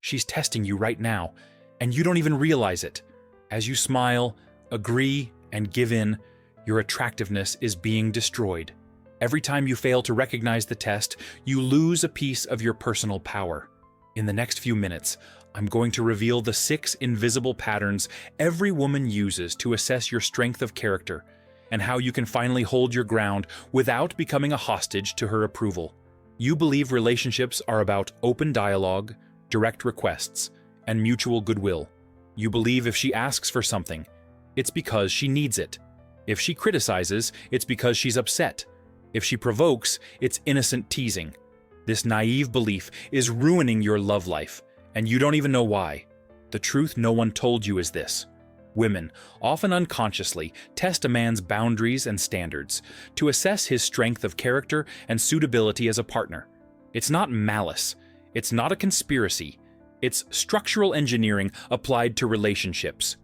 She's testing you right now, and you don't even realize it. As you smile, agree, and give in, your attractiveness is being destroyed. Every time you fail to recognize the test, you lose a piece of your personal power. In the next few minutes, I'm going to reveal the 6 invisible patterns every woman uses to assess your strength of character, and how you can finally hold your ground without becoming a hostage to her approval. You believe relationships are about open dialogue, direct requests, and mutual goodwill. You believe if she asks for something, it's because she needs it. If she criticizes, it's because she's upset. If she provokes, it's innocent teasing. This naive belief is ruining your love life, and you don't even know why. The truth no one told you is this. Women, often unconsciously, test a man's boundaries and standards to assess his strength of character and suitability as a partner. It's not malice. It's not a conspiracy. It's structural engineering applied to relationships.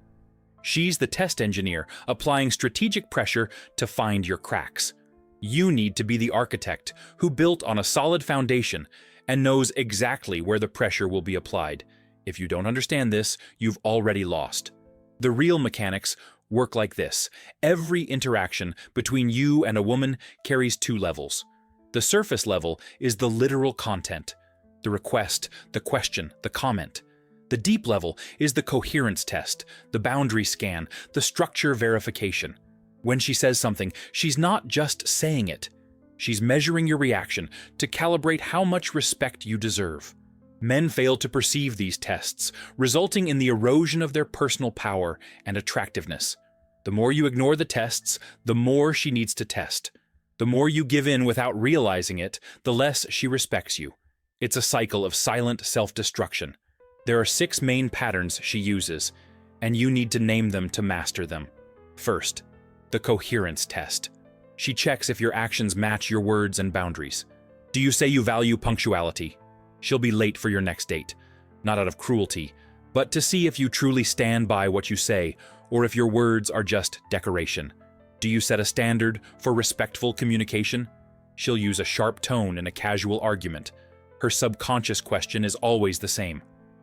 She's the test engineer, applying strategic pressure to find your cracks. You need to be the architect who built on a solid foundation and knows exactly where the pressure will be applied. If you don't understand this, you've already lost. The real mechanics work like this. Every interaction between you and a woman carries 2 levels. The surface level is the literal content, the request, the question, the comment. The deep level is the coherence test, the boundary scan, the structure verification. When she says something, she's not just saying it. She's measuring your reaction to calibrate how much respect you deserve. Men fail to perceive these tests, resulting in the erosion of their personal power and attractiveness. The more you ignore the tests, the more she needs to test. The more you give in without realizing it, the less she respects you. It's a cycle of silent self-destruction. There are 6 main patterns she uses, and you need to name them to master them. First, the coherence test. She checks if your actions match your words and boundaries. Do you say you value punctuality? She'll be late for your next date, not out of cruelty, but to see if you truly stand by what you say, or if your words are just decoration. Do you set a standard for respectful communication? She'll use a sharp tone in a casual argument. Her subconscious question is always the same.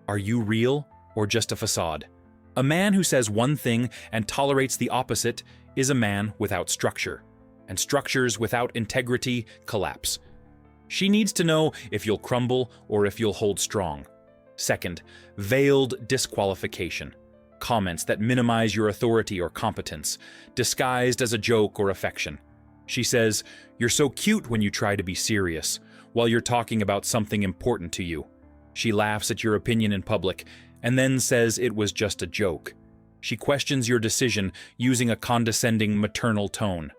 Are you real or just a facade? A man who says one thing and tolerates the opposite is a man without structure, and structures without integrity collapse. She needs to know if you'll crumble or if you'll hold strong. Second, veiled disqualification. Comments that minimize your authority or competence, disguised as a joke or affection. She says, "You're so cute when you try to be serious," while you're talking about something important to you. She laughs at your opinion in public and then says it was just a joke. She questions your decision using a condescending maternal tone.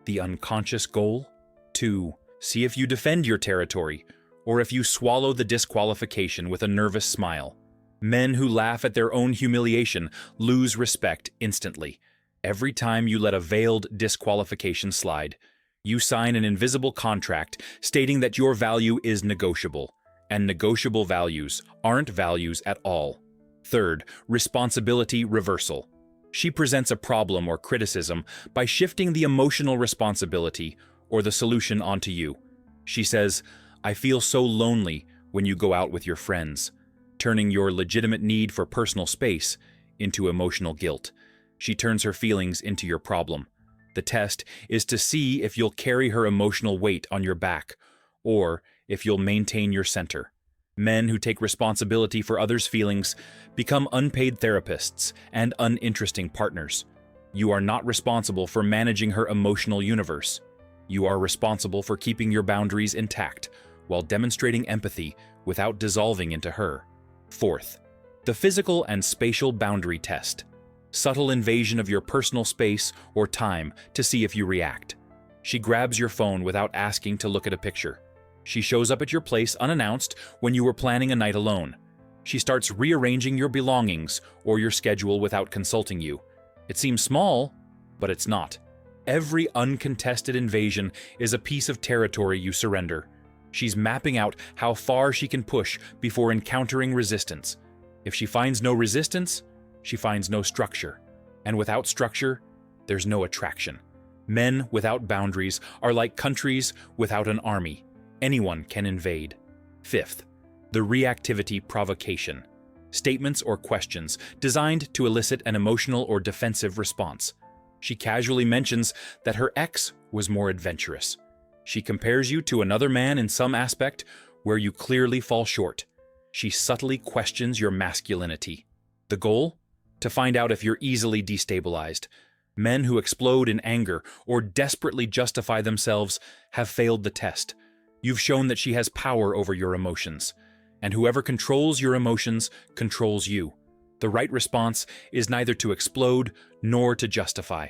The unconscious goal? 2. See if you defend your territory, or if you swallow the disqualification with a nervous smile. Men who laugh at their own humiliation lose respect instantly. Every time you let a veiled disqualification slide, you sign an invisible contract stating that your value is negotiable, and negotiable values aren't values at all. Third, responsibility reversal. She presents a problem or criticism by shifting the emotional responsibility or the solution onto you. She says, "I feel so lonely when you go out with your friends," turning your legitimate need for personal space into emotional guilt. She turns her feelings into your problem. The test is to see if you'll carry her emotional weight on your back, or if you'll maintain your center. Men who take responsibility for others' feelings become unpaid therapists and uninteresting partners. You are not responsible for managing her emotional universe. You are responsible for keeping your boundaries intact while demonstrating empathy without dissolving into her. Fourth, the physical and spatial boundary test. Subtle invasion of your personal space or time to see if you react. She grabs your phone without asking to look at a picture. She shows up at your place unannounced when you were planning a night alone. She starts rearranging your belongings or your schedule without consulting you. It seems small, but it's not. Every uncontested invasion is a piece of territory you surrender. She's mapping out how far she can push before encountering resistance. If she finds no resistance, she finds no structure. And without structure, there's no attraction. Men without boundaries are like countries without an army. Anyone can invade. Fifth, The reactivity provocation. Statements or questions designed to elicit an emotional or defensive response. She casually mentions that her ex was more adventurous. She compares you to another man in some aspect where you clearly fall short. She subtly questions your masculinity. The goal? To find out if you're easily destabilized. Men who explode in anger or desperately justify themselves have failed the test. You've shown that she has power over your emotions. And whoever controls your emotions controls you. The right response is neither to explode nor to justify.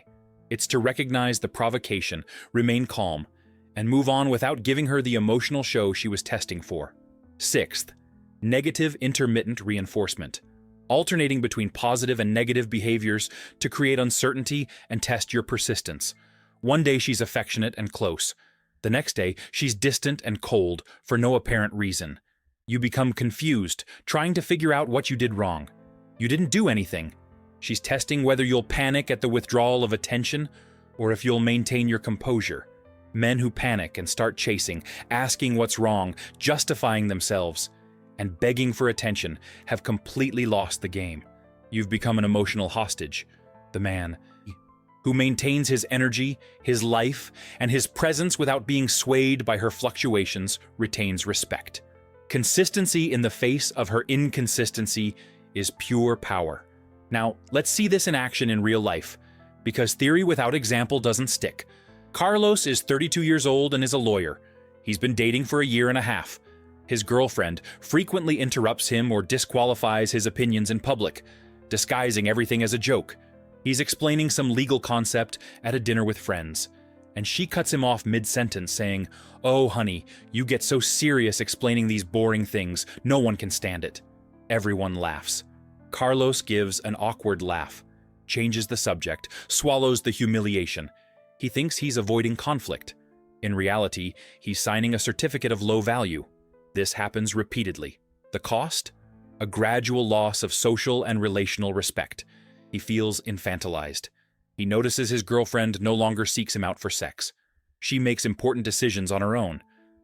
It's to recognize the provocation, remain calm, and move on without giving her the emotional show she was testing for. Sixth, negative intermittent reinforcement. Alternating between positive and negative behaviors to create uncertainty and test your persistence. One day she's affectionate and close. The next day she's distant and cold for no apparent reason. You become confused, trying to figure out what you did wrong. You didn't do anything. She's testing whether you'll panic at the withdrawal of attention or if you'll maintain your composure. Men who panic and start chasing, asking what's wrong, justifying themselves, and begging for attention have completely lost the game. You've become an emotional hostage. The man who maintains his energy, his life, and his presence without being swayed by her fluctuations retains respect. Consistency in the face of her inconsistency is pure power. Now, let's see this in action in real life, because theory without example doesn't stick. Carlos is 32 years old and is a lawyer. He's been dating for a year and a half. His girlfriend frequently interrupts him or disqualifies his opinions in public, disguising everything as a joke. He's explaining some legal concept at a dinner with friends, and she cuts him off mid-sentence saying, "Oh, honey, you get so serious explaining these boring things, no one can stand it." Everyone laughs. Carlos gives an awkward laugh, changes the subject, swallows the humiliation. He thinks he's avoiding conflict. In reality, he's signing a certificate of low value. This happens repeatedly. The cost? A gradual loss of social and relational respect. He feels infantilized. He notices his girlfriend no longer seeks him out for sex. She makes important decisions on her own.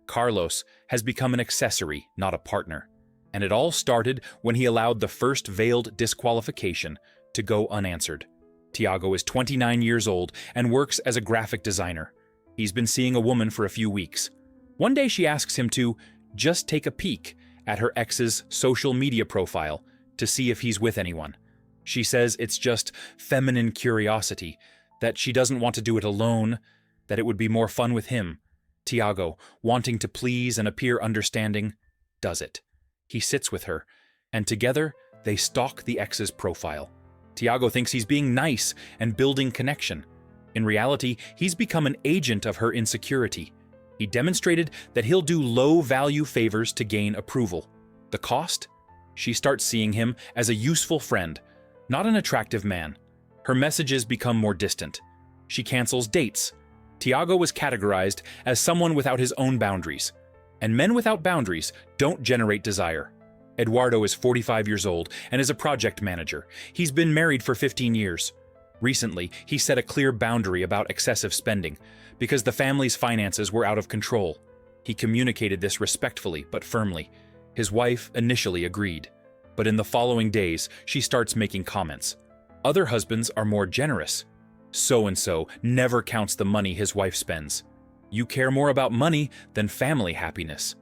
Carlos has become an accessory, not a partner. And it all started when he allowed the first veiled disqualification to go unanswered. Tiago is 29 years old and works as a graphic designer. He's been seeing a woman for a few weeks. One day she asks him to just take a peek at her ex's social media profile to see if he's with anyone. She says it's just feminine curiosity, that she doesn't want to do it alone, that it would be more fun with him. Tiago, wanting to please and appear understanding, does it. He sits with her, and together they stalk the ex's profile. Tiago thinks he's being nice and building connection. In reality, he's become an agent of her insecurity. He demonstrated that he'll do low-value favors to gain approval. The cost? She starts seeing him as a useful friend, not an attractive man. Her messages become more distant. She cancels dates. Tiago was categorized as someone without his own boundaries. And men without boundaries don't generate desire. Eduardo is 45 years old and is a project manager. He's been married for 15 years. Recently, he set a clear boundary about excessive spending because the family's finances were out of control. He communicated this respectfully but firmly. His wife initially agreed, but in the following days, she starts making comments. Other husbands are more generous. So-and-so never counts the money his wife spends. You care more about money than family happiness.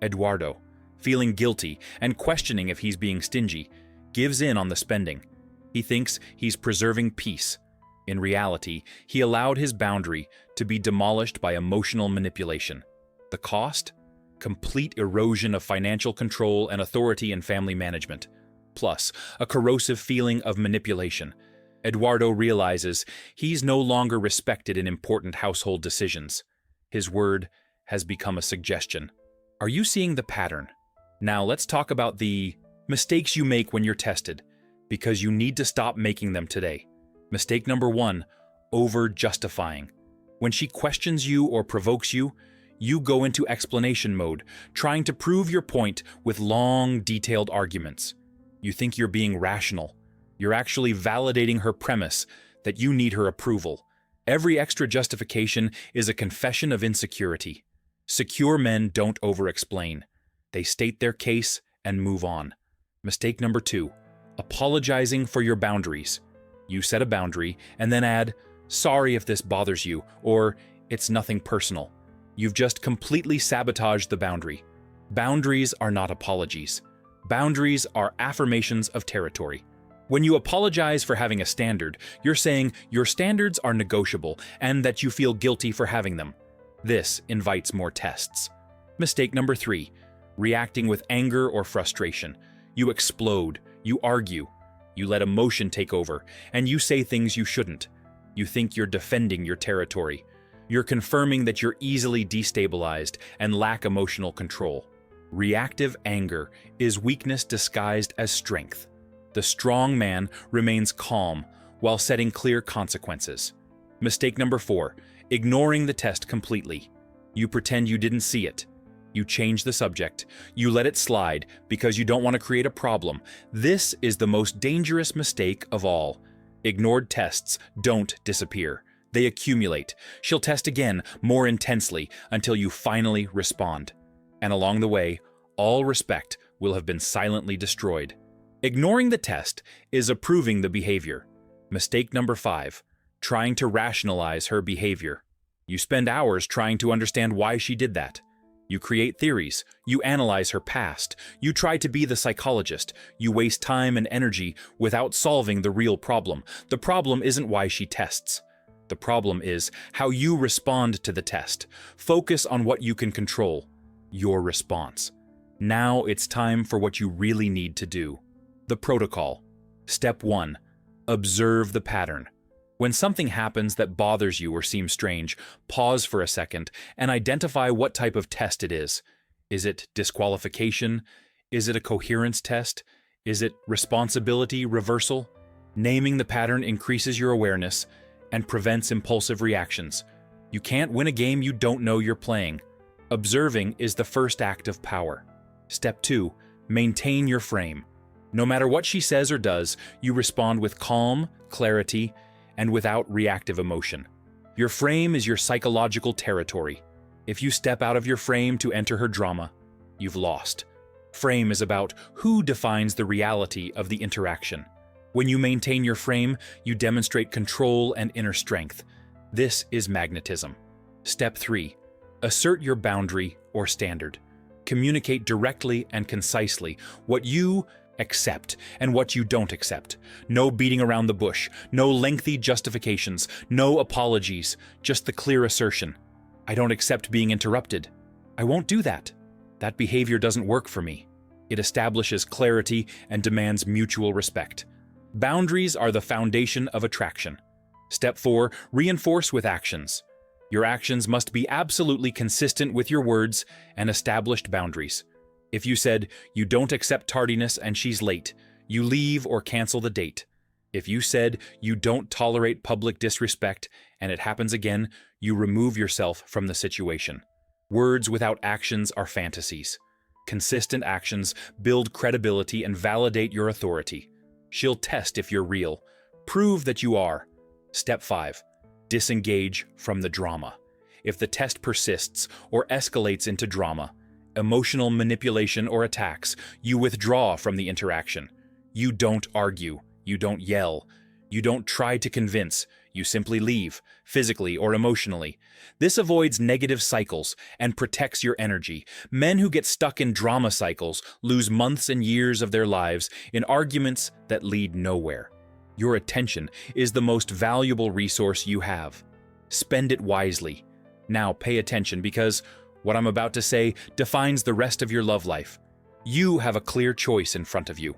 Eduardo, feeling guilty and questioning if he's being stingy, gives in on the spending. He thinks he's preserving peace. In reality, he allowed his boundary to be demolished by emotional manipulation. The cost? Complete erosion of financial control and authority in family management, plus a corrosive feeling of manipulation. Eduardo realizes he's no longer respected in important household decisions. His word has become a suggestion. Are you seeing the pattern? Now let's talk about the mistakes you make when you're tested, because you need to stop making them today. Mistake number 1, over-justifying. When she questions you or provokes you, you go into explanation mode, trying to prove your point with long, detailed arguments. You think you're being rational. You're actually validating her premise that you need her approval. Every extra justification is a confession of insecurity. Secure men don't over-explain. They state their case and move on. Mistake number 2, apologizing for your boundaries. You set a boundary and then add, "Sorry if this bothers you," or "It's nothing personal." You've just completely sabotaged the boundary. Boundaries are not apologies. Boundaries are affirmations of territory. When you apologize for having a standard, you're saying your standards are negotiable and that you feel guilty for having them. This invites more tests. Mistake number 3, reacting with anger or frustration. You explode, you argue, you let emotion take over, and you say things you shouldn't. You think you're defending your territory. You're confirming that you're easily destabilized and lack emotional control. Reactive anger is weakness disguised as strength. The strong man remains calm while setting clear consequences. Mistake number 4, ignoring the test completely. You pretend you didn't see it. You change the subject. You let it slide because you don't want to create a problem. This is the most dangerous mistake of all. Ignored tests don't disappear. They accumulate. She'll test again, more intensely, until you finally respond. And along the way, all respect will have been silently destroyed. Ignoring the test is approving the behavior. Mistake number 5, trying to rationalize her behavior. You spend hours trying to understand why she did that. You create theories. You analyze her past. You try to be the psychologist. You waste time and energy without solving the real problem. The problem isn't why she tests. The problem is how you respond to the test. Focus on what you can control, your response. Now it's time for what you really need to do. The protocol. Step 1. Observe the pattern. When something happens that bothers you or seems strange, pause for a second and identify what type of test it is. Is it disqualification? Is it a coherence test? Is it responsibility reversal? Naming the pattern increases your awareness and prevents impulsive reactions. You can't win a game you don't know you're playing. Observing is the first act of power. Step 2. Maintain your frame. No matter what she says or does, you respond with calm, clarity, and without reactive emotion. Your frame is your psychological territory. If you step out of your frame to enter her drama, you've lost. Frame is about who defines the reality of the interaction. When you maintain your frame, you demonstrate control and inner strength. This is magnetism. Step 3. Assert your boundary or standard. Communicate directly and concisely what you accept and what you don't accept. No beating around the bush, no lengthy justifications, no apologies, just the clear assertion. I don't accept being interrupted. I won't do that. That behavior doesn't work for me. It establishes clarity and demands mutual respect. Boundaries are the foundation of attraction. Step 4. Reinforce with actions. Your actions must be absolutely consistent with your words and established boundaries. If you said, you don't accept tardiness and she's late, you leave or cancel the date. If you said, you don't tolerate public disrespect and it happens again, you remove yourself from the situation. Words without actions are fantasies. Consistent actions build credibility and validate your authority. She'll test if you're real. Prove that you are. Step 5. Disengage from the drama. If the test persists or escalates into drama, emotional manipulation or attacks, you withdraw from the interaction. You don't argue. You don't yell. You don't try to convince. You simply leave, physically or emotionally. This avoids negative cycles and protects your energy. Men who get stuck in drama cycles lose months and years of their lives in arguments that lead nowhere. Your attention is the most valuable resource you have. Spend it wisely. Now pay attention because what I'm about to say defines the rest of your love life. You have a clear choice in front of you.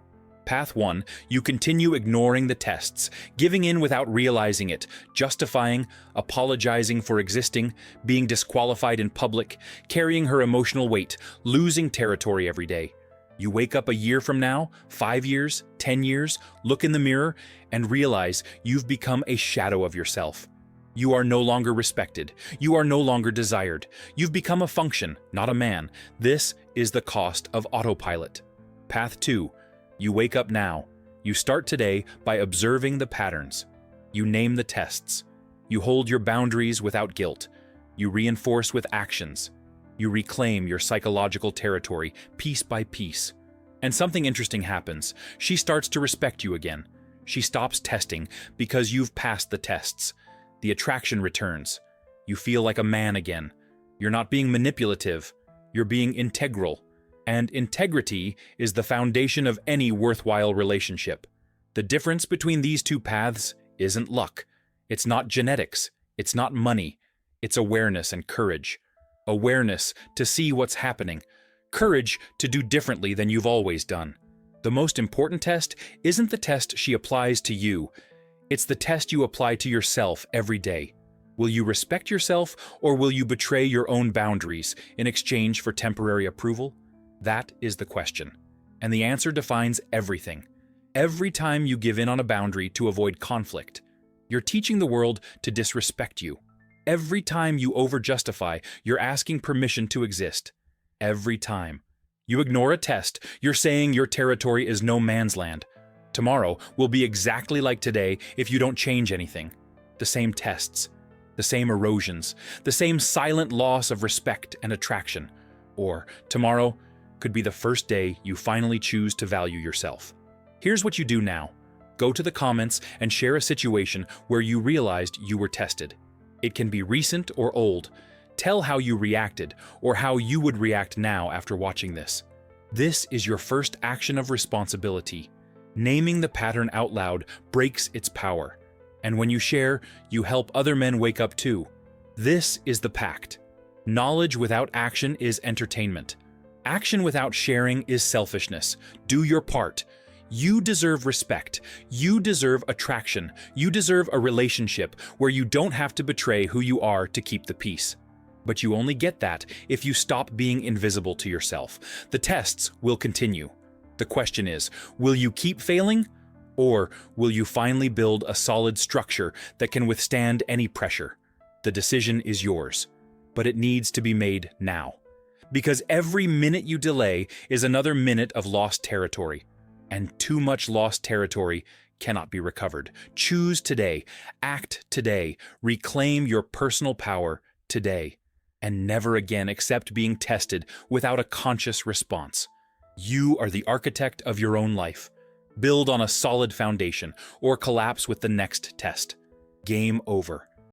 Path 1, you continue ignoring the tests, giving in without realizing it, justifying, apologizing for existing, being disqualified in public, carrying her emotional weight, losing territory every day. You wake up a year from now, 5 years, 10 years, look in the mirror, and realize you've become a shadow of yourself. You are no longer respected. You are no longer desired. You've become a function, not a man. This is the cost of autopilot. Path 2. You wake up now. You start today by observing the patterns. You name the tests. You hold your boundaries without guilt. You reinforce with actions. You reclaim your psychological territory piece by piece. And something interesting happens. She starts to respect you again. She stops testing because you've passed the tests. The attraction returns. You feel like a man again. You're not being manipulative. You're being integral. And integrity is the foundation of any worthwhile relationship. The difference between these two paths isn't luck. It's not genetics. It's not money. It's awareness and courage. Awareness to see what's happening. Courage to do differently than you've always done. The most important test isn't the test she applies to you. It's the test you apply to yourself every day. Will you respect yourself, or will you betray your own boundaries in exchange for temporary approval? That is the question. And the answer defines everything. Every time you give in on a boundary to avoid conflict, you're teaching the world to disrespect you. Every time you over-justify, you're asking permission to exist. Every time you ignore a test, you're saying your territory is no man's land. Tomorrow will be exactly like today if you don't change anything. The same tests, the same erosions, the same silent loss of respect and attraction. Or tomorrow could be the first day you finally choose to value yourself. Here's what you do now. Go to the comments and share a situation where you realized you were tested. It can be recent or old. Tell how you reacted or how you would react now after watching this. This is your first action of responsibility. Naming the pattern out loud breaks its power. And when you share, you help other men wake up too. This is the pact. Knowledge without action is entertainment. Action without sharing is selfishness. Do your part. You deserve respect. You deserve attraction. You deserve a relationship where you don't have to betray who you are to keep the peace. But you only get that if you stop being invisible to yourself. The tests will continue. The question is, will you keep failing? Or will you finally build a solid structure that can withstand any pressure? The decision is yours, but it needs to be made now. Because every minute you delay is another minute of lost territory. And too much lost territory cannot be recovered. Choose today, act today, reclaim your personal power today, and never again accept being tested without a conscious response. You are the architect of your own life. Build on a solid foundation or collapse with the next test. Game over.